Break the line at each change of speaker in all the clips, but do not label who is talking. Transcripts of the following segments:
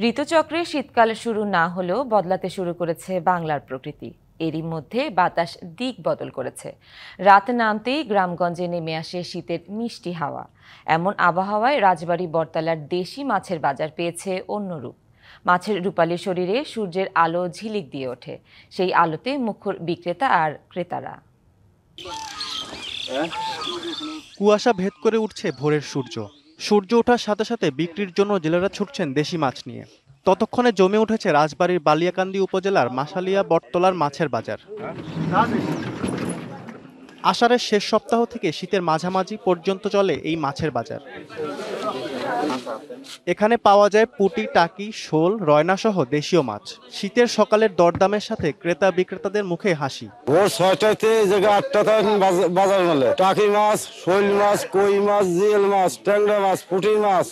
ঋতুচক্রে শীতকাল শুরু না হলেও বদলাতে শুরু করেছে বাংলার প্রকৃতি। এরই মধ্যে বাতাস দিক বদল করেছে। রাত নামতেই গ্রামগঞ্জে নেমে আসে শীতের মিষ্টি হাওয়া। এমন আবহাওয়ায় রাজবাড়ী বটতলার দেশি মাছের বাজার পেয়েছে অন্য রূপ। মাছের রূপালী শরীরে সূর্যের আলো ঝিলিক দিয়ে ওঠে। সেই আলোতে মুখর বিক্রেতা আর ক্রেতারা।
কুয়াশা ভেদ করে উঠছে ভোরের সূর্য। সূর্য ওঠার সাথে সাথে বিক্রির জন্য জেলেরা ছুটছেন দেশি মাছ নিয়ে। ততক্ষণে জমে উঠেছে রাজবাড়ীর বালিয়াকান্দি উপজেলার মাসালিয়া বটতলার মাছের বাজার। আষাঢ়ের শেষ সপ্তাহ থেকে শীতের মাঝামাঝি পর্যন্ত চলে এই মাছের বাজার। এখানে পাওয়া যায় পুঁটি, টাকি, শোল, রয়না সহ দেশীয় মাছ। শীতের সকালের দরদামের সাথে ক্রেতা বিক্রেতাদের মুখে হাসি।
ভোর 6টাতে জায়গা 8টা বাজার মেলে। টাকি মাছ, শৈল মাছ, কই মাছ, জিয়েল মাছ, ট্যাংরা মাছ, পুঁটি মাছ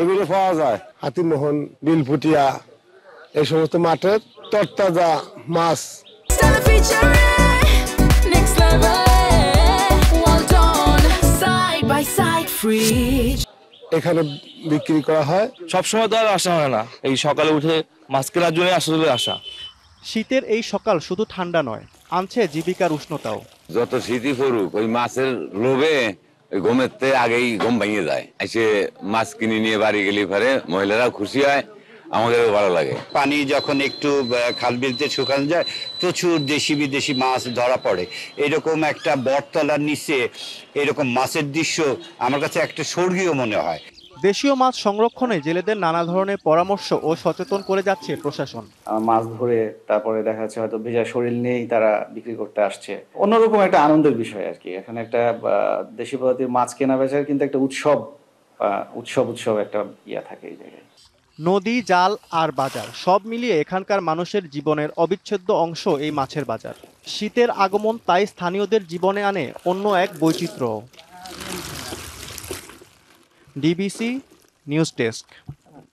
এগুলো পাওয়া যায়।
হাতিমোহন, বিলপুটিয়া এই সমস্ত মাঠের তরতাজা মাছ। এখানে বিক্রি করা হয়।
সবসময় তো আর আসা হয় না, এই সকালে উঠে মাছ কেনার জন্য আসলে আসা।
শীতের এই সকাল শুধু ঠান্ডা নয়, আনছে জীবিকার উষ্ণতাও।
যত শীতই পড়ুক ওই মাছের লোভে ওই ঘুমেতে আগেই ঘুম ভেঙে যায়। এসে মাছ কিনে নিয়ে বাড়ি গেলে পরে মহিলারাও খুশি হয়, আমাদেরও ভালো লাগে।
পানি যখন একটু খাল বিলতে শুকানো যায়, প্রচুর দেশি বিদেশি মাছ ধরা পড়ে। এরকম একটা বটতলার নিচে এরকম মাছের দৃশ্য আমার কাছে একটা স্বর্গীয় মনে হয়।
দেশীয় মাছ সংরক্ষণে জেলেদের নানা ধরনের পরামর্শ ও সচেতন করে যাচ্ছে প্রশাসন।
মাছ ধরে তারপরে দেখা যাচ্ছে হয়তো ভেজা শরীর নিয়েই তারা বিক্রি করতে আসছে। অন্যরকম একটা আনন্দের বিষয় আর কি। এখানে একটা দেশি প্রজাতির মাছ কেনা বেচার কিন্তু একটা উৎসব একটা ইয়া থাকে এই জায়গায়।
নদী, জাল আর বাজার সব মিলিয়ে এখানকার মানুষের জীবনের অবিচ্ছেদ্য অংশ এই মাছের বাজার। শীতের আগমন তাই স্থানীয়দের জীবনে আনে অন্য এক বৈচিত্র্য। DBC news desk.